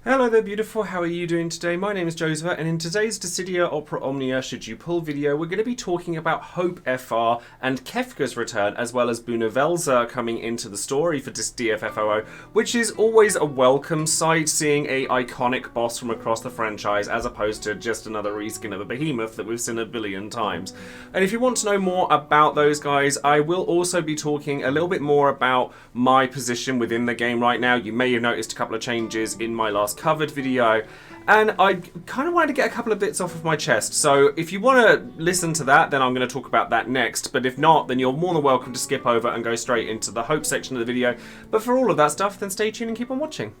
Hello there beautiful, how are you doing today? My name is Joesephyr, and in today's Dissidia Opera Omnia Should You Pull video, we're going to be talking about Hope FR and Kefka's return, as well as Bhunivelze coming into the story for DFFOO, which is always a welcome sight, seeing a iconic boss from across the franchise, as opposed to just another reskin of a behemoth that we've seen a billion times. And if you want to know more about those guys, I will also be talking a little bit more about my position within the game right now. You may have noticed a couple of changes in my last covered video, and I kind of wanted to get a couple of bits off of my chest. So if you want to listen to that, then I'm going to talk about that next, but if not, then you're more than welcome to skip over and go straight into the Hope section of the video. But for all of that stuff, then stay tuned and keep on watching.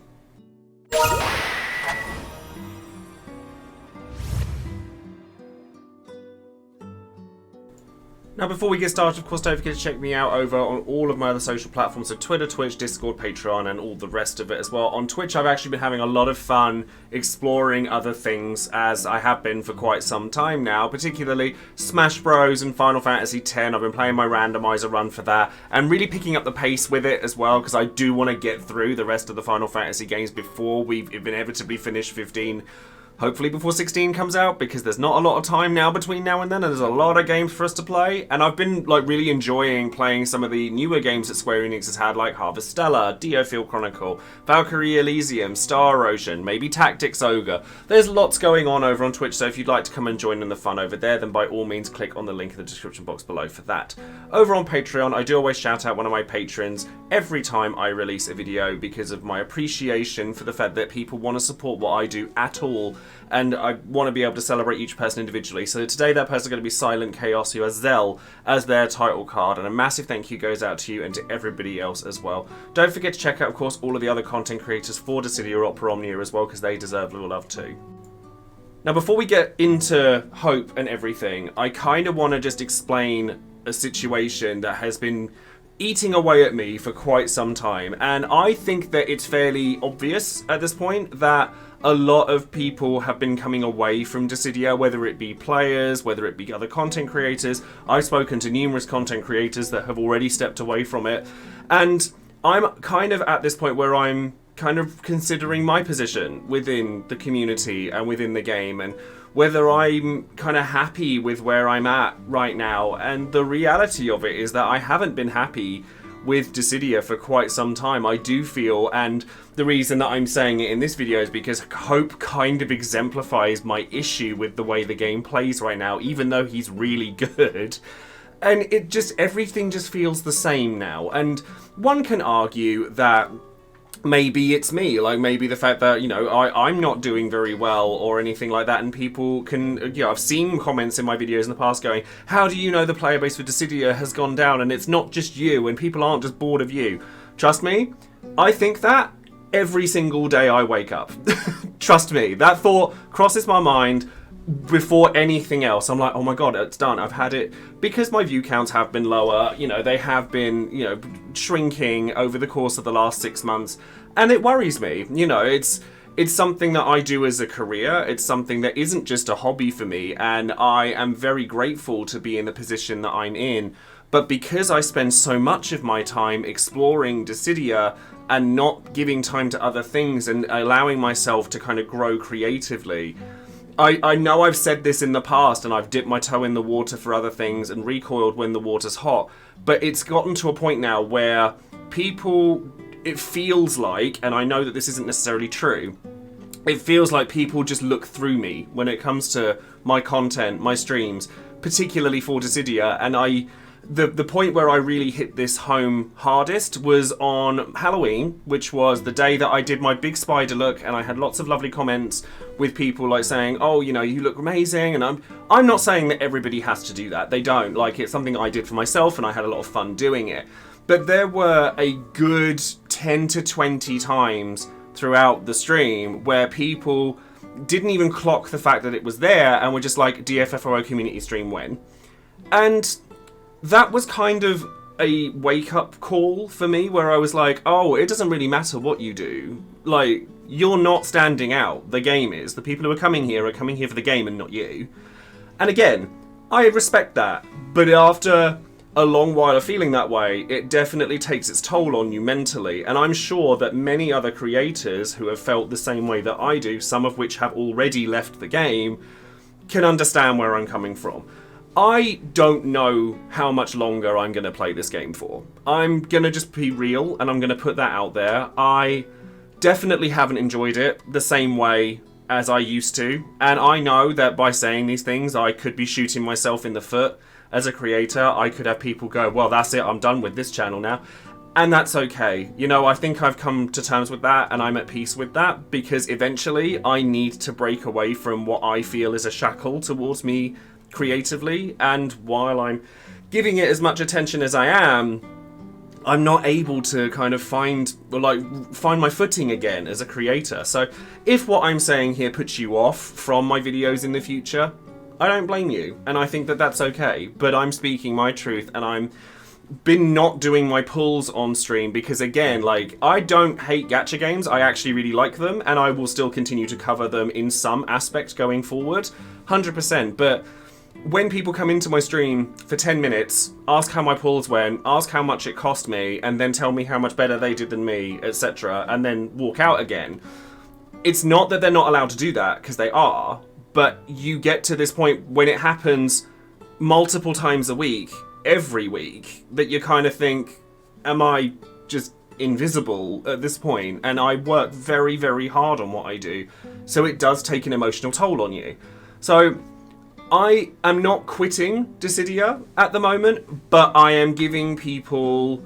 Now, before we get started, of course, don't forget to check me out over on all of my other social platforms, so Twitter, Twitch, Discord, Patreon, and all the rest of it as well. On Twitch, I've actually been having a lot of fun exploring other things, as I have been for quite some time now, particularly Smash Bros. And Final Fantasy X. I've been playing my randomizer run for that, and really picking up the pace with it as well, because I do want to get through the rest of the Final Fantasy games before we've inevitably finished 15. Hopefully before 16 comes out, because there's not a lot of time now between now and then, and there's a lot of games for us to play. And I've been really enjoying playing some of the newer games that Square Enix has had, like Harvestella, DFFOO Chronicle, Valkyrie Elysium, Star Ocean, maybe Tactics Ogre. There's lots going on over on Twitch, so if you'd like to come and join in the fun over there, then by all means click on the link in the description box below for that. Over on Patreon, I do always shout out one of my patrons every time I release a video, because of my appreciation for the fact that people want to support what I do at all. And I want to be able to celebrate each person individually. So today that person is going to be Silent Chaos, who has Zell as their title card. And a massive thank you goes out to you and to everybody else as well. Don't forget to check out, of course, all of the other content creators for Dissidia Opera Omnia as well, because they deserve little love too. Now, before we get into Hope and everything, I kind of want to just explain a situation that has been eating away at me for quite some time. And I think that it's fairly obvious at this point that a lot of people have been coming away from Dissidia, whether it be players, whether it be other content creators. I've spoken to numerous content creators that have already stepped away from it. And I'm kind of at this point where I'm kind of considering my position within the community and within the game, and whether I'm kind of happy with where I'm at right now. And the reality of it is that I haven't been happy with Dissidia for quite some time, I do feel, and the reason that I'm saying it in this video is because Hope kind of exemplifies my issue with the way the game plays right now, even though he's really good. And everything just feels the same now. And one can argue that maybe it's me, like maybe the fact that, I'm not doing very well or anything like that, and people can, I've seen comments in my videos in the past going, how do you know the player base for Dissidia has gone down and it's not just you and people aren't just bored of you? Trust me, I think that every single day I wake up. Trust me, that thought crosses my mind before anything else. I'm like, oh my god, it's done. I've had it, because my view counts have been lower. They have been, shrinking over the course of the last 6 months, and it worries me. It's something that I do as a career. It's something that isn't just a hobby for me, and I am very grateful to be in the position that I'm in. But because I spend so much of my time exploring Dissidia and not giving time to other things and allowing myself to kind of grow creatively, I know I've said this in the past, and I've dipped my toe in the water for other things and recoiled when the water's hot, but it's gotten to a point now where it feels like, and I know that this isn't necessarily true, it feels like people just look through me when it comes to my content, my streams, particularly for Dissidia. And the point where I really hit this home hardest was on Halloween, which was the day that I did my big spider look, and I had lots of lovely comments with people like saying, oh, you look amazing. And I'm not saying that everybody has to do that. They don't. It's something I did for myself, and I had a lot of fun doing it. But there were a good 10 to 20 times throughout the stream where people didn't even clock the fact that it was there and were just like, DFFOO community stream when? And that was kind of a wake-up call for me, where I was like, oh, it doesn't really matter what you do. You're not standing out. The game is. The people who are coming here for the game and not you. And again, I respect that. But after a long while of feeling that way, it definitely takes its toll on you mentally. And I'm sure that many other creators who have felt the same way that I do, some of which have already left the game, can understand where I'm coming from. I don't know how much longer I'm going to play this game for. I'm going to just be real, and I'm going to put that out there. I definitely haven't enjoyed it the same way as I used to. And I know that by saying these things, I could be shooting myself in the foot. As a creator, I could have people go, well, that's it, I'm done with this channel now. And that's okay. You know, I think I've come to terms with that, and I'm at peace with that, because eventually I need to break away from what I feel is a shackle towards me creatively. And while I'm giving it as much attention as I am, I'm not able to kind of find my footing again as a creator. So if what I'm saying here puts you off from my videos in the future, I don't blame you, and I think that that's okay. But I'm speaking my truth, and I'm been not doing my pulls on stream because, again, like, I don't hate gacha games. I actually really like them, and I will still continue to cover them in some aspect going forward, 100%. But when people come into my stream for 10 minutes, ask how my pulls went, ask how much it cost me, and then tell me how much better they did than me, etc., and then walk out again, it's not that they're not allowed to do that, because they are. But you get to this point when it happens multiple times a week, every week, that you kind of think, am I just invisible at this point? And I work very, very hard on what I do. So it does take an emotional toll on you. So I am not quitting Dissidia at the moment, but I am giving people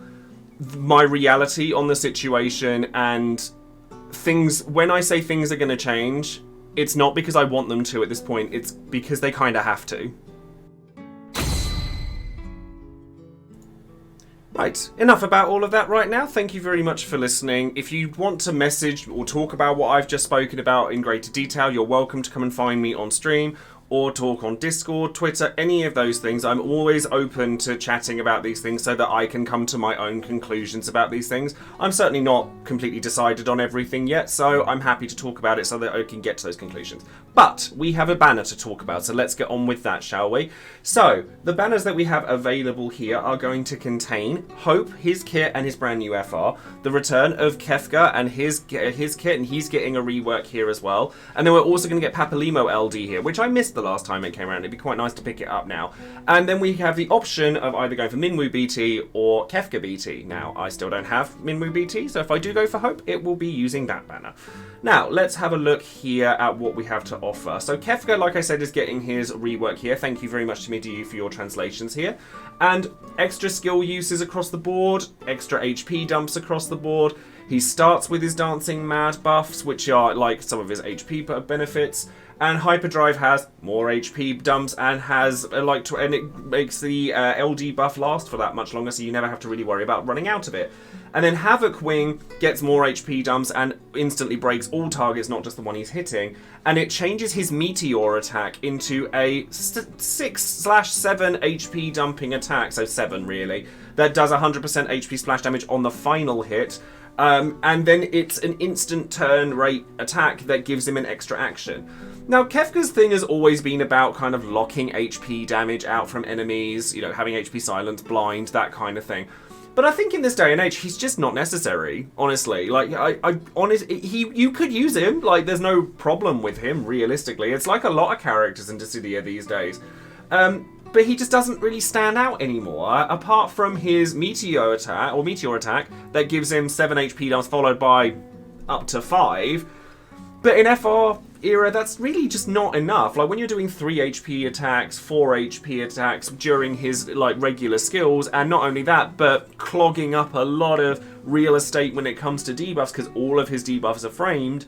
my reality on the situation, and things, when I say things are going to change, it's not because I want them to at this point, it's because they kind of have to. Right, enough about all of that right now. Thank you very much for listening. If you want to message or talk about what I've just spoken about in greater detail, you're welcome to come and find me on stream, or talk on Discord, Twitter, any of those things. I'm always open to chatting about these things so that I can come to my own conclusions about these things. I'm certainly not completely decided on everything yet, so I'm happy to talk about it so that I can get to those conclusions. But we have a banner to talk about, so let's get on with that, shall we? So, the banners that we have available here are going to contain Hope, his kit, and his brand new FR, the return of Kefka and his kit, and he's getting a rework here as well. And then we're also going to get Papalimo LD here, which I missed the last time it came around. It'd be quite nice to pick it up now. And then we have the option of either going for Minwoo BT or Kefka BT. Now, I still don't have Minwoo BT, so if I do go for Hope, it will be using that banner. Now, let's have a look here at what we have to offer. So Kefka, like I said, is getting his rework here. Thank you very much to you for your translations here. And extra skill uses across the board, extra HP dumps across the board. He starts with his Dancing Mad buffs, which are like some of his HP benefits. And Hyperdrive has more HP dumps and has and it makes the LD buff last for that much longer, so you never have to really worry about running out of it. And then Havoc Wing gets more HP dumps and instantly breaks all targets, not just the one he's hitting. And it changes his Meteor attack into a 6/7 HP dumping attack, so 7 really, that does 100% HP splash damage on the final hit. And then it's an instant turn rate attack that gives him an extra action. Now, Kefka's thing has always been about kind of locking HP damage out from enemies, you know, having HP silence, blind, that kind of thing. But I think in this day and age, he's just not necessary, honestly. Like, you could use him, like, there's no problem with him, realistically. It's like a lot of characters in Dissidia these days. But he just doesn't really stand out anymore, apart from his Meteor attack, that gives him 7 HP dumps followed by up to 5. But in FR era, that's really just not enough. Like, when you're doing 3 HP attacks, 4 HP attacks during his, like, regular skills, and not only that, but clogging up a lot of real estate when it comes to debuffs, because all of his debuffs are framed.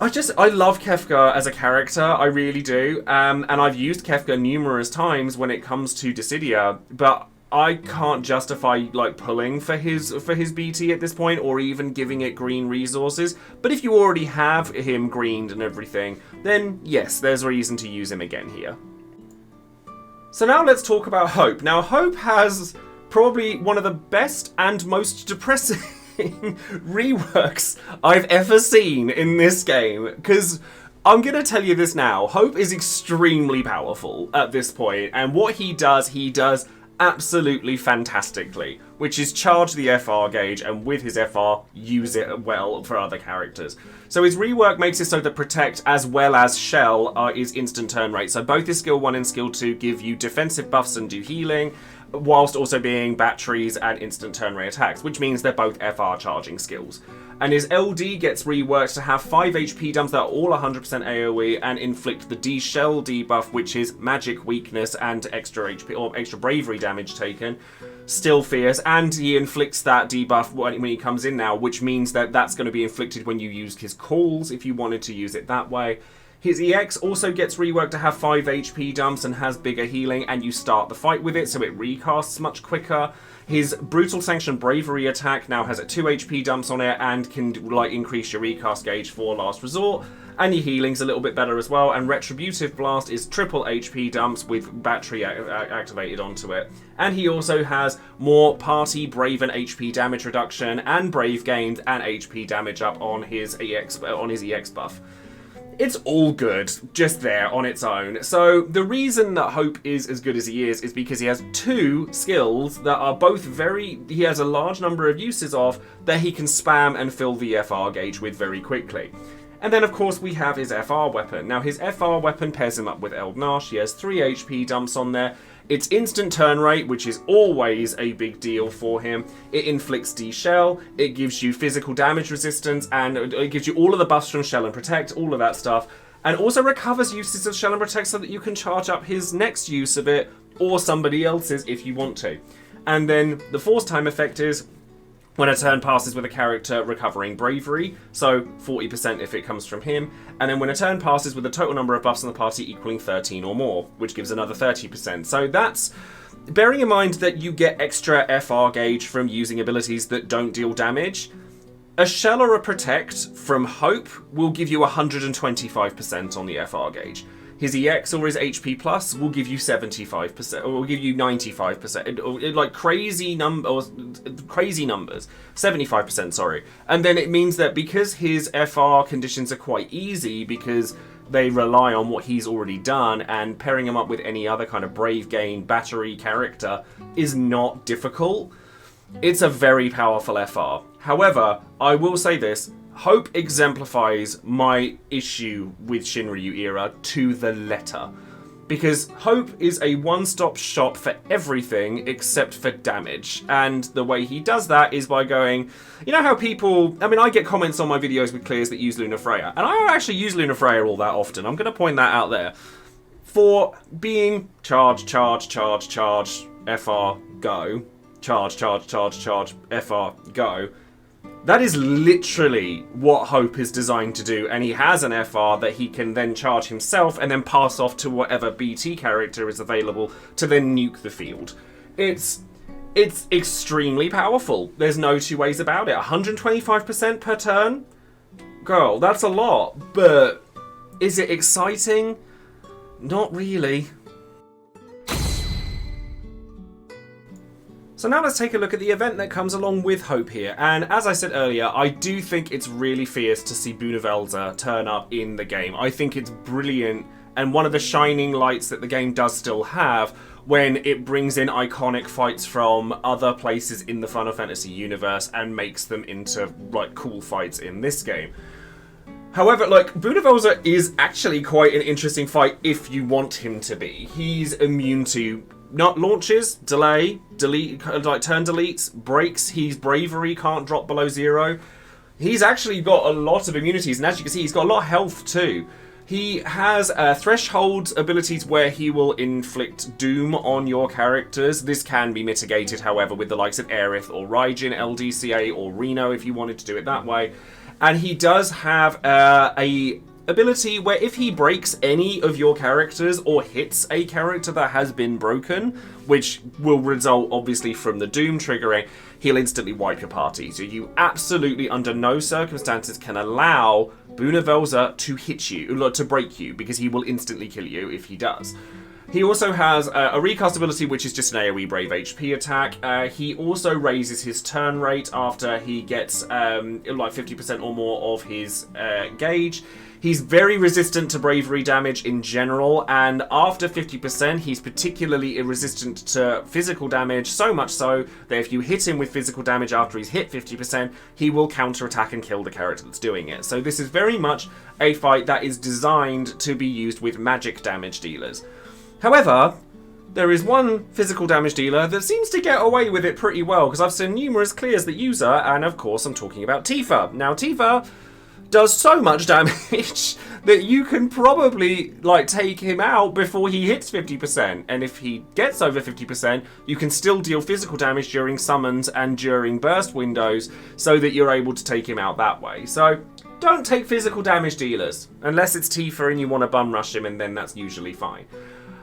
I love Kefka as a character, I really do, and I've used Kefka numerous times when it comes to Dissidia, but I can't justify, like, pulling for his BT at this point, or even giving it green resources. But if you already have him greened and everything, then yes, there's a reason to use him again here. So now let's talk about Hope. Now, Hope has probably one of the best and most depressing reworks I've ever seen in this game, because I'm going to tell you this now. Hope is extremely powerful at this point, and what he does absolutely fantastically, which is charge the FR gauge, and with his FR, use it well for other characters. So his rework makes it so that Protect as well as Shell is instant turn rate. So both his skill 1 and skill 2 give you defensive buffs and do healing, whilst also being batteries and instant turn rate attacks, which means they're both FR charging skills. And his LD gets reworked to have 5 HP dumps that are all 100% AoE and inflict the D-Shell debuff, which is magic weakness and extra HP or extra bravery damage taken. Still fierce, and he inflicts that debuff when he comes in now, which means that that's going to be inflicted when you use his calls, if you wanted to use it that way. His EX also gets reworked to have 5 HP dumps and has bigger healing, and you start the fight with it, so it recasts much quicker. His Brutal Sanction Bravery attack now has a 2 HP dumps on it and can increase your recast gauge for Last Resort. And your healing's a little bit better as well, and Retributive Blast is triple HP dumps with battery activated onto it. And he also has more Party Brave and HP damage reduction and Brave gains and HP damage up on his EX buff. It's all good, just there on its own. So the reason that Hope is as good as he is because he has 2 skills that are both he has a large number of uses of that he can spam and fill the FR gauge with very quickly. And then, of course, we have his FR weapon. Now, his FR weapon pairs him up with Eldnash. He has 3 HP dumps on there. It's instant turn rate, which is always a big deal for him. It inflicts D-Shell. It gives you physical damage resistance, and it gives you all of the buffs from Shell and Protect, all of that stuff. And also recovers uses of Shell and Protect so that you can charge up his next use of it, or somebody else's if you want to. And then the force time effect is when a turn passes with a character recovering bravery, so 40% if it comes from him, and then when a turn passes with the total number of buffs in the party equaling 13 or more, which gives another 30%. So that's bearing in mind that you get extra FR gauge from using abilities that don't deal damage. A Shell or a Protect from Hope will give you 125% on the FR gauge. His EX or his HP Plus will give you 75%, or will give you 95%, like crazy numbers, 75%, sorry. And then it means that because his FR conditions are quite easy, because they rely on what he's already done, and pairing him up with any other kind of Brave Gain battery character is not difficult. It's a very powerful FR. However, I will say this, Hope exemplifies my issue with Shinryu era to the letter. Because Hope is a one-stop shop for everything except for damage. And the way he does that is by going... You know how people... I mean, I get comments on my videos with clears that use Luna Freya. And I don't actually use Luna Freya all that often. I'm going to point that out there. For being charge, FR, go. Charge, FR, go. That is literally what Hope is designed to do, and he has an FR that he can then charge himself and then pass off to whatever BT character is available to then nuke the field. It's extremely powerful. There's no two ways about it. 125% per turn? Girl, that's a lot, but is it exciting? Not really. So now let's take a look at the event that comes along with Hope here, and as I said earlier, I do think it's really fierce to see Bhunivelze turn up in the game. I think it's brilliant, and one of the shining lights that the game does still have when it brings in iconic fights from other places in the Final Fantasy universe and makes them into, like, cool fights in this game. However, like, Bhunivelze is actually quite an interesting fight if you want him to be. He's immune to not launches, delay, delete, like turn deletes, breaks. His bravery can't drop below 0. He's actually got a lot of immunities, and as you can see, he's got a lot of health too. He has threshold abilities where he will inflict doom on your characters. This can be mitigated, however, with the likes of Aerith or Raijin, LDCA, or Reno if you wanted to do it that way. And he does have a ability where if he breaks any of your characters or hits a character that has been broken, which will result obviously from the doom triggering, he'll instantly wipe your party. So you absolutely under no circumstances can allow Bhunivelze to hit you, to break you, because he will instantly kill you if he does. He also has a recast ability, which is just an AoE Brave HP attack. He also raises his turn rate after he gets like 50% or more of his gauge. He's very resistant to bravery damage in general, and after 50%, he's particularly resistant to physical damage, so much so that if you hit him with physical damage after he's hit 50%, he will counterattack and kill the character that's doing it. So this is very much a fight that is designed to be used with magic damage dealers. However, there is one physical damage dealer that seems to get away with it pretty well, because I've seen numerous clears that use her, and of course I'm talking about Tifa. Now Tifa does so much damage that you can probably like take him out before he hits 50%, and if he gets over 50%, you can still deal physical damage during summons and during burst windows so that you're able to take him out that way. So don't take physical damage dealers unless it's Tifa and you want to bum rush him, and then that's usually fine.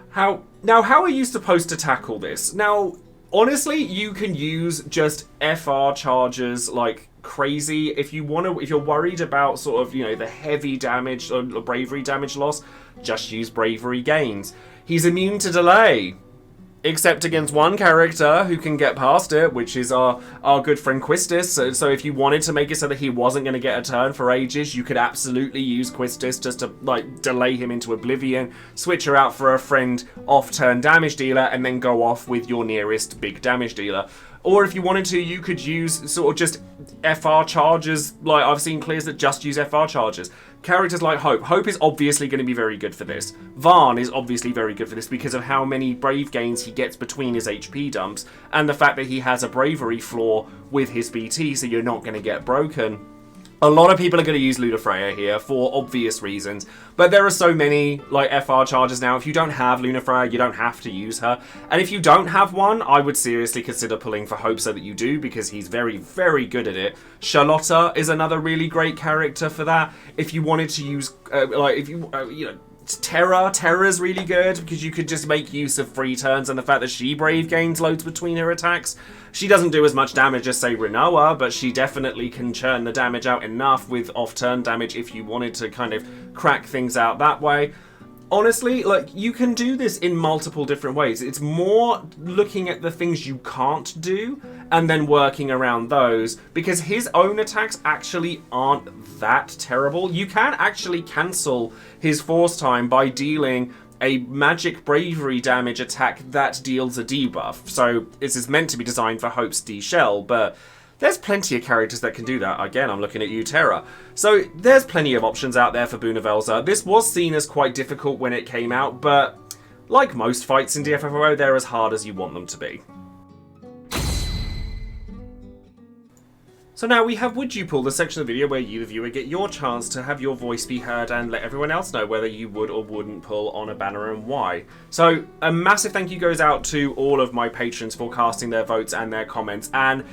How are you supposed to tackle this? Now, honestly, you can use just FR charges like crazy if you want to. If you're worried about sort of, you know, the heavy damage or bravery damage loss, just use bravery gains. He's immune to delay, except against one character who can get past it, which is our good friend Quistis. So if you wanted to make it so that he wasn't going to get a turn for ages, you could absolutely use Quistis just to like delay him into oblivion, switch her out for a friend off-turn damage dealer, and then go off with your nearest big damage dealer. Or if you wanted to, you could use sort of just FR charges. Like, I've seen clears that just use FR charges. Characters like Hope. Hope is obviously going to be very good for this. Varn is obviously very good for this because of how many brave gains he gets between his HP dumps, and the fact that he has a bravery floor with his BT, so you're not going to get broken. A lot of people are going to use Lunafreya here for obvious reasons, but there are so many like FR charges now. If you don't have Lunafreya, you don't have to use her. And if you don't have one, I would seriously consider pulling for Hope so that you do, because he's very, very good at it. Charlotta is another really great character for that. If you wanted to use, Terra's really good because you could just make use of free turns and the fact that she brave gains loads between her attacks. She doesn't do as much damage as, say, Rinoa, but she definitely can churn the damage out enough with off-turn damage if you wanted to kind of crack things out that way. Honestly, like, you can do this in multiple different ways. It's more looking at the things you can't do and then working around those, because his own attacks actually aren't that terrible. You can actually cancel his force time by dealing a magic bravery damage attack that deals a debuff. So this is meant to be designed for Hope's D-Shell, but there's plenty of characters that can do that. Again, I'm looking at you, Terra. So there's plenty of options out there for Bhunivelze. This was seen as quite difficult when it came out, but like most fights in DFFOO, they're as hard as you want them to be. So now we have Would You Pull, the section of the video where you, the viewer, get your chance to have your voice be heard and let everyone else know whether you would or wouldn't pull on a banner and why. So a massive thank you goes out to all of my patrons for casting their votes and their comments, and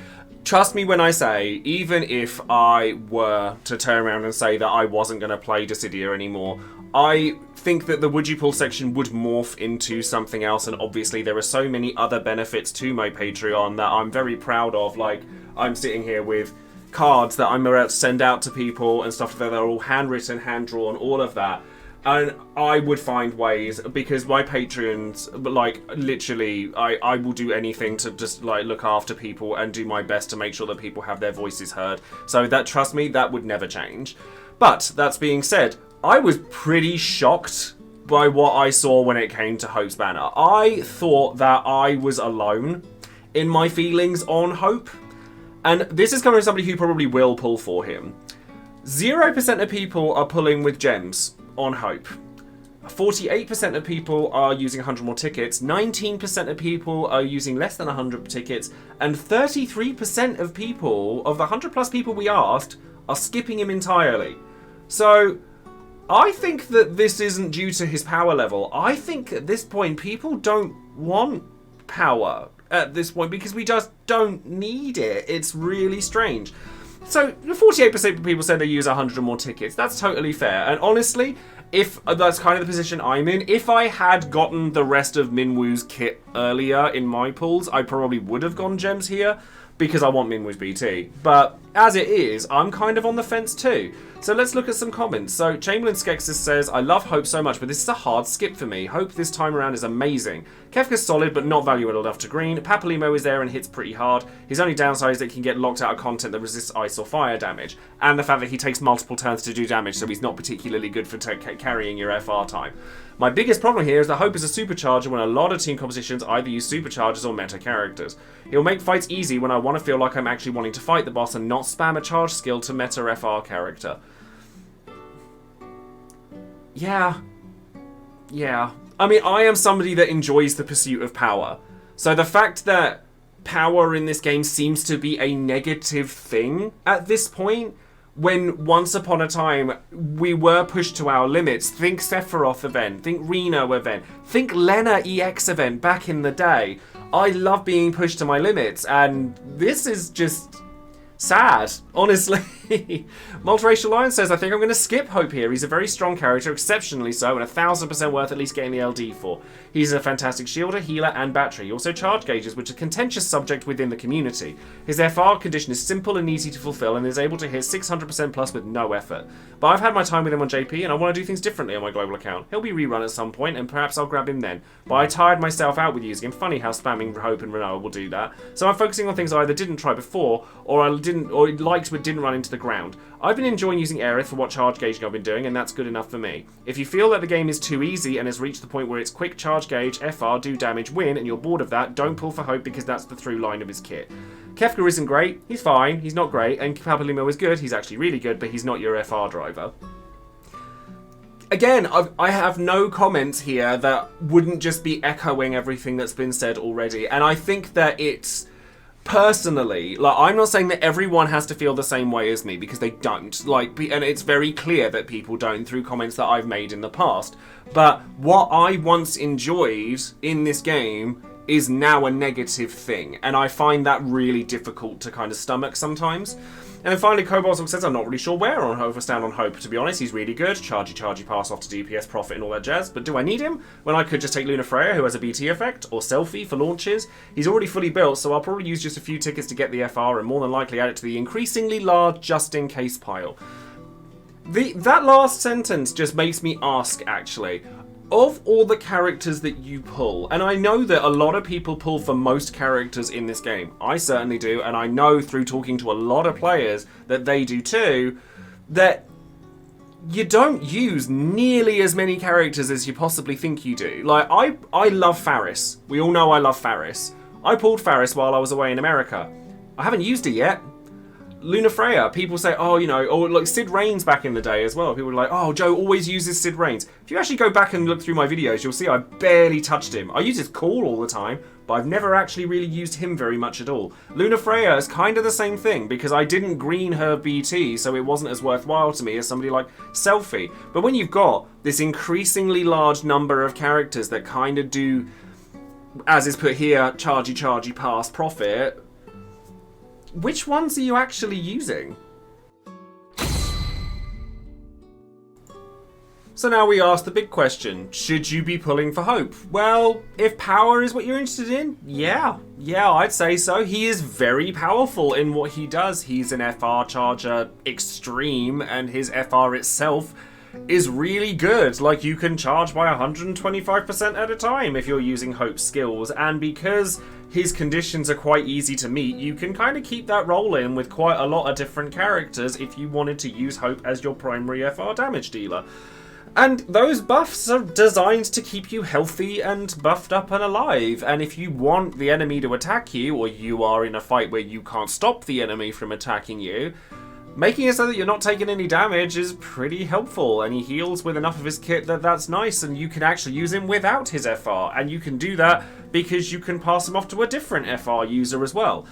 trust me when I say, even if I were to turn around and say that I wasn't going to play Dissidia anymore, I think that the Would You Pull section would morph into something else, and obviously there are so many other benefits to my Patreon that I'm very proud of. Like, I'm sitting here with cards that I'm about to send out to people and stuff like that. They're all handwritten, hand-drawn, all of that. And I would find ways, because my Patreons, like, literally, I will do anything to just, like, look after people and do my best to make sure that people have their voices heard. So that, trust me, that would never change. But, that being said, I was pretty shocked by what I saw when it came to Hope's banner. I thought that I was alone in my feelings on Hope. And this is coming from somebody who probably will pull for him. 0% of people are pulling with gems on Hope. 48% of people are using 100 more tickets, 19% of people are using less than 100 tickets, and 33% of people, of the 100 plus people we asked, are skipping him entirely. So I think that this isn't due to his power level. I think at this point people don't want power at this point because we just don't need it. It's really strange. So 48% of people said they use 100 or more tickets. That's totally fair. And honestly, if that's kind of the position I'm in, if I had gotten the rest of Minwoo's kit earlier in my pools, I probably would have gone gems here because I want Minwoo's BT. But as it is, I'm kind of on the fence too. So let's look at some comments. So Chamberlain Skexis says, I love Hope so much, but this is a hard skip for me. Hope this time around is amazing. Kefka's solid, but not valuable enough to green. Papalimo is there and hits pretty hard. His only downside is that he can get locked out of content that resists ice or fire damage. And the fact that he takes multiple turns to do damage, so he's not particularly good for carrying your FR time. My biggest problem here is that Hope is a supercharger when a lot of team compositions either use superchargers or meta characters. He'll make fights easy when I want to feel like I'm actually wanting to fight the boss and not spam a charge skill to meta FR character. Yeah. I mean, I am somebody that enjoys the pursuit of power. So the fact that power in this game seems to be a negative thing at this point, when once upon a time we were pushed to our limits. Think Sephiroth event, think Reno event, think Lena EX event back in the day. I love being pushed to my limits, and this is just sad, honestly. Multiracial Lion says, I think I'm going to skip Hope here. He's a very strong character, exceptionally so, and 1000% worth at least getting the LD for. He's a fantastic shielder, healer, and battery. He also charge gauges, which are a contentious subject within the community. His FR condition is simple and easy to fulfill, and is able to hit 600% plus with no effort. But I've had my time with him on JP, and I want to do things differently on my global account. He'll be rerun at some point, and perhaps I'll grab him then. But I tired myself out with using him. Funny how spamming Hope and Renoa will do that. So I'm focusing on things I either didn't try before, or liked but didn't run into the ground. I've been enjoying using Aerith for what charge gauging I've been doing, and that's good enough for me. If you feel that the game is too easy and has reached the point where it's quick charge gauge, FR, do damage, win, and you're bored of that, don't pull for Hope because that's the through line of his kit. Kefka isn't great, he's fine, he's not great, and Papalimo is good, he's actually really good, but he's not your FR driver. Again, I have no comments here that wouldn't just be echoing everything that's been said already, and I think that it's personally, like, I'm not saying that everyone has to feel the same way as me, because they don't. And it's very clear that people don't through comments that I've made in the past. But what I once enjoyed in this game is now a negative thing, and I find that really difficult to kind of stomach sometimes. And then finally, Cobalt says, I'm not really sure where on Hope I stand on Hope. To be honest, he's really good. Chargy, pass off to DPS, profit, and all that jazz. But do I need him? When I could just take Luna Freya, who has a BT effect, or Selfie for launches. He's already fully built, so I'll probably use just a few tickets to get the FR, and more than likely add it to the increasingly large just-in-case pile. That last sentence just makes me ask, actually, of all the characters that you pull, and I know that a lot of people pull for most characters in this game. I certainly do, and I know through talking to a lot of players that they do too, that you don't use nearly as many characters as you possibly think you do. Like, I love Faris. We all know I love Faris. I pulled Faris while I was away in America. I haven't used it yet. Luna Freya, people say, oh, you know, or like Sid Reigns back in the day as well. People were like, oh, Joe always uses Sid Reigns. If you actually go back and look through my videos, you'll see I barely touched him. I use his call all the time, but I've never actually really used him very much at all. Luna Freya is kind of the same thing, because I didn't green her BT, so it wasn't as worthwhile to me as somebody like Selfie. But when you've got this increasingly large number of characters that kind of do, as is put here, chargy, pass, profit, which ones are you actually using? So now we ask the big question, should you be pulling for Hope? Well, if power is what you're interested in, yeah, I'd say so. He is very powerful in what he does. He's an FR charger extreme, and his FR itself is really good. Like, you can charge by 125% at a time if you're using Hope's skills, and because his conditions are quite easy to meet, you can kind of keep that rolling with quite a lot of different characters if you wanted to use Hope as your primary FR damage dealer. And those buffs are designed to keep you healthy and buffed up and alive, and if you want the enemy to attack you, or you are in a fight where you can't stop the enemy from attacking you, making it so that you're not taking any damage is pretty helpful, and he heals with enough of his kit that that's nice, and you can actually use him without his FR, and you can do that because you can pass him off to a different FR user as well.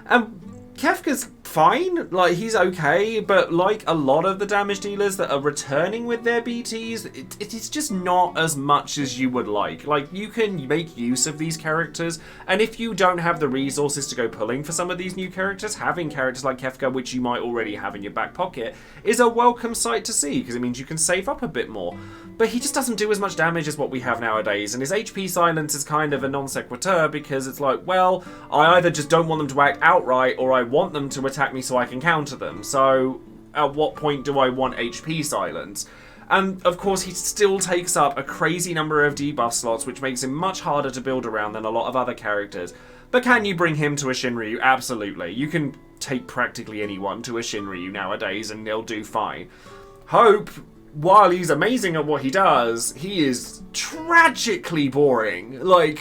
And Kefka's fine, like, he's okay, but like a lot of the damage dealers that are returning with their BTs, it's just not as much as you would like. Like, you can make use of these characters, and if you don't have the resources to go pulling for some of these new characters, having characters like Kefka, which you might already have in your back pocket, is a welcome sight to see, because it means you can save up a bit more. But he just doesn't do as much damage as what we have nowadays, and his HP silence is kind of a non sequitur, because it's like, well, I either just don't want them to act outright, or I want them to attack me so I can counter them. So at what point do I want HP silence? And of course he still takes up a crazy number of debuff slots, which makes him much harder to build around than a lot of other characters. But can you bring him to a Shinryu? Absolutely. You can take practically anyone to a Shinryu nowadays and they'll do fine. Hope, while he's amazing at what he does, he is tragically boring. Like,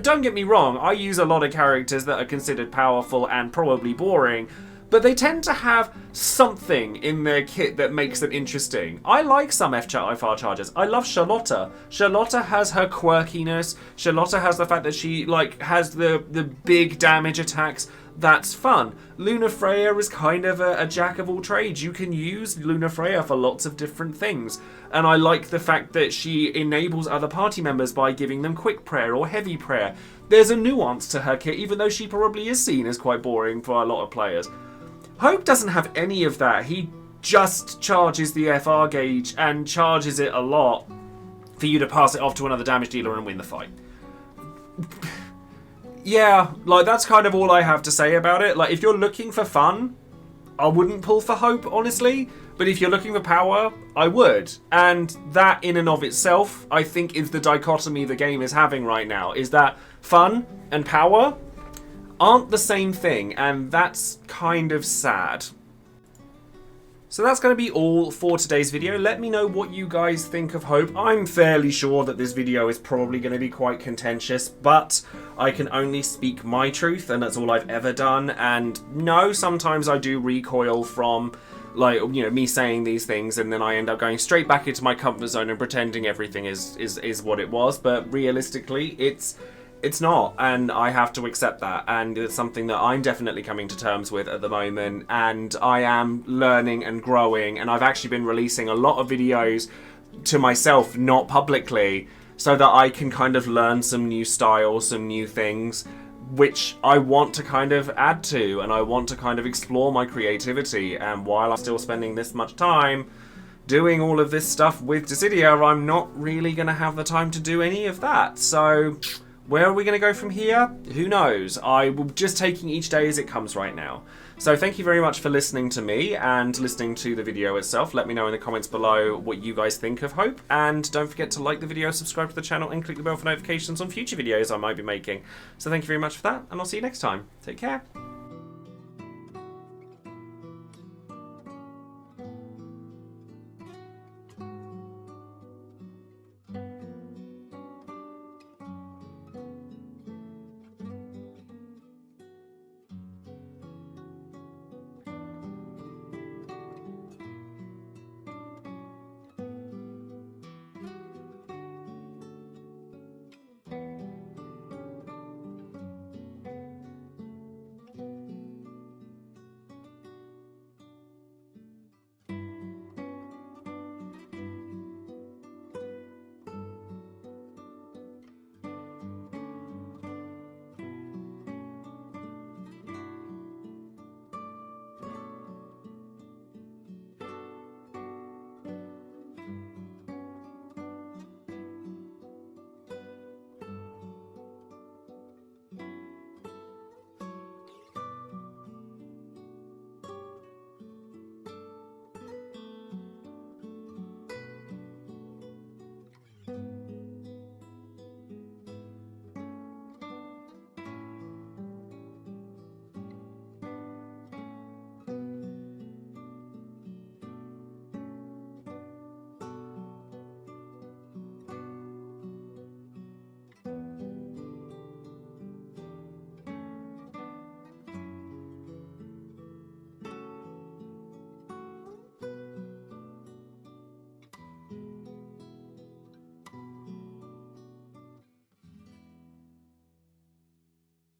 don't get me wrong, I use a lot of characters that are considered powerful and probably boring, but they tend to have something in their kit that makes them interesting. I like some FR charges. I love Charlotta. Charlotta has her quirkiness. Charlotta has the fact that she has the big damage attacks. That's fun. Luna Freya is kind of a jack of all trades. You can use Luna Freya for lots of different things. And I like the fact that she enables other party members by giving them quick prayer or heavy prayer. There's a nuance to her kit, even though she probably is seen as quite boring for a lot of players. Hope doesn't have any of that. He just charges the FR gauge and charges it a lot for you to pass it off to another damage dealer and win the fight. Yeah, that's kind of all I have to say about it. If you're looking for fun, I wouldn't pull for Hope, honestly. But if you're looking for power, I would. And that in and of itself, I think, is the dichotomy the game is having right now. Is that fun and power aren't the same thing, and that's kind of sad. So that's going to be all for today's video. Let me know what you guys think of Hope. I'm fairly sure that this video is probably going to be quite contentious, but I can only speak my truth, and that's all I've ever done. And no, sometimes I do recoil from, me saying these things, and then I end up going straight back into my comfort zone and pretending everything is what it was. But realistically, it's not, and I have to accept that, and it's something that I'm definitely coming to terms with at the moment, and I am learning and growing, and I've actually been releasing a lot of videos to myself, not publicly, so that I can kind of learn some new styles, some new things, which I want to kind of add to, and I want to kind of explore my creativity, and while I'm still spending this much time doing all of this stuff with Dissidia, I'm not really going to have the time to do any of that, so where are we going to go from here? Who knows? I'm just taking each day as it comes right now. So thank you very much for listening to me and listening to the video itself. Let me know in the comments below what you guys think of Hope. And don't forget to like the video, subscribe to the channel, and click the bell for notifications on future videos I might be making. So thank you very much for that, and I'll see you next time. Take care.